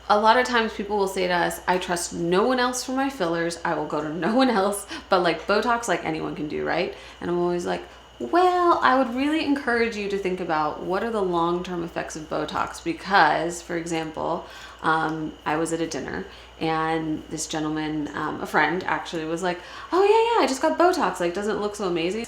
a lot of times people will say to us, I trust no one else for my fillers. I will go to no one else. But like Botox, like anyone can do, right? And I'm always like, well, I would really encourage you to think about what are the long-term effects of Botox, because, for example, I was at a dinner and this gentleman, a friend actually, was like, oh yeah, I just got Botox, like doesn't it look so amazing?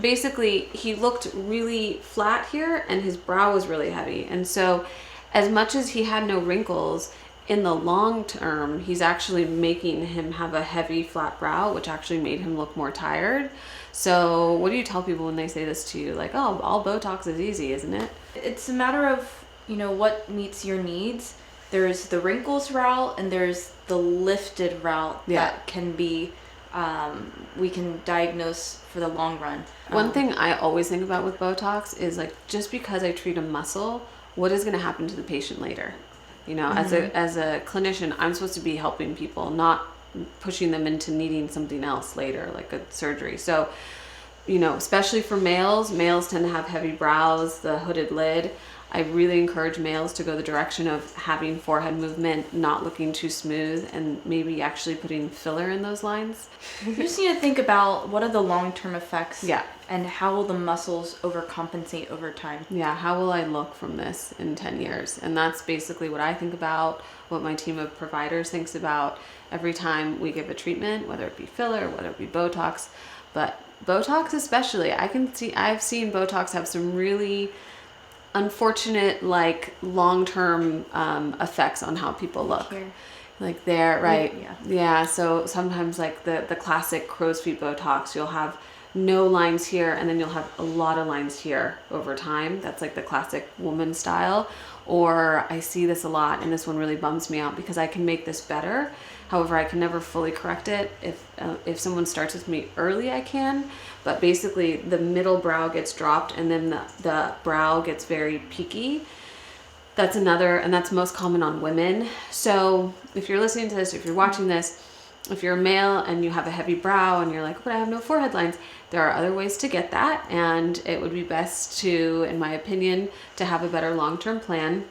Basically, he looked really flat here and his brow was really heavy. And so as much as he had no wrinkles, in the long term, he's actually making him have a heavy flat brow, which actually made him look more tired. So what do you tell people when they say this to you? Like, oh, all Botox is easy, isn't it? It's a matter of, what meets your needs. There's the wrinkles route and there's the lifted route that can be, we can diagnose for the long run. One thing I always think about with Botox is like, just because I treat a muscle, what is going to happen to the patient later? As a clinician, I'm supposed to be helping people, not pushing them into needing something else later, like a surgery. So, especially for males tend to have heavy brows, the hooded lid. I really encourage males to go the direction of having forehead movement, not looking too smooth, and maybe actually putting filler in those lines. You just need to think about what are the long-term effects. Yeah. And how will the muscles overcompensate over time? Yeah, how will I look from this in 10 years? And that's basically what I think about, what my team of providers thinks about every time we give a treatment, whether it be filler, whether it be Botox. But Botox especially, I've seen Botox have some really unfortunate, like long-term effects on how people look. Here. Like there, right? Yeah. So sometimes like the classic crow's feet Botox, you'll have no lines here and then you'll have a lot of lines here over time. That's like the classic woman style. Or I see this a lot, and this one really bums me out because I can make this better. However, I can never fully correct it. If someone starts with me early, I can. But basically, the middle brow gets dropped, and then the brow gets very peaky. That's another, and that's most common on women. So if you're listening to this, if you're watching this, if you're a male and you have a heavy brow and you're like, but I have no forehead lines, there are other ways to get that. And it would be best to, in my opinion, to have a better long-term plan,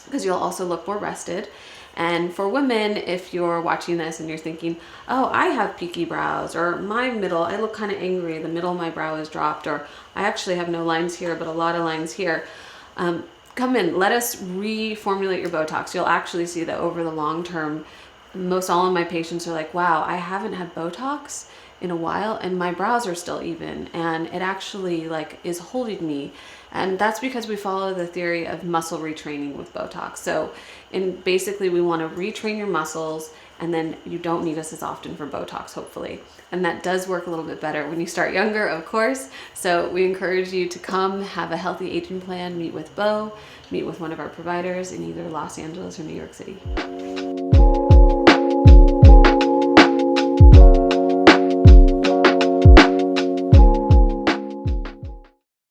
because you'll also look more rested. And for women, if you're watching this and you're thinking, oh, I have peaky brows, or my middle, I look kind of angry, the middle of my brow is dropped, or I actually have no lines here, but a lot of lines here. Come in, let us reformulate your Botox. You'll actually see that over the long term, most all of my patients are like, wow, I haven't had Botox in a while and my brows are still even, and it actually like is holding me. And that's because we follow the theory of muscle retraining with Botox. So basically we want to retrain your muscles, and then you don't need us as often for Botox, hopefully. And that does work a little bit better when you start younger, of course. So we encourage you to come have a healthy aging plan, meet with Bo, meet with one of our providers in either Los Angeles or New York City.